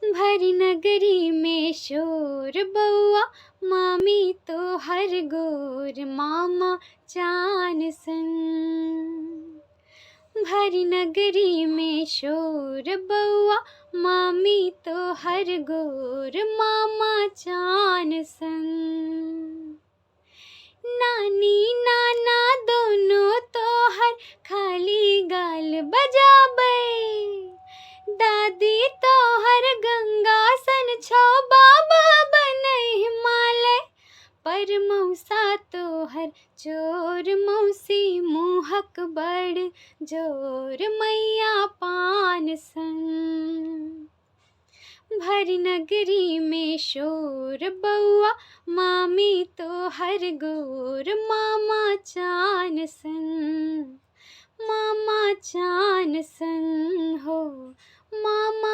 भरी नगरी में शोर बउआ, मामी तो हर गोर मामा चान सन। भरी नगरी में शोर बउआ, मामी तो हर गोर मामा चान सन। नानी नाना दोनों तो हर खाली गाल बजाबै, दादी तो हर गंगा सन छौ, बाबा बनै हिमालय। पर मौसा तो हर चोर, मौसी मुँहक बड़ जोर मैया पान सन। भरी नगरी में शोर बउआ, मामी तो हर गोर मामा चान सन। मामा चान सन हो, मामा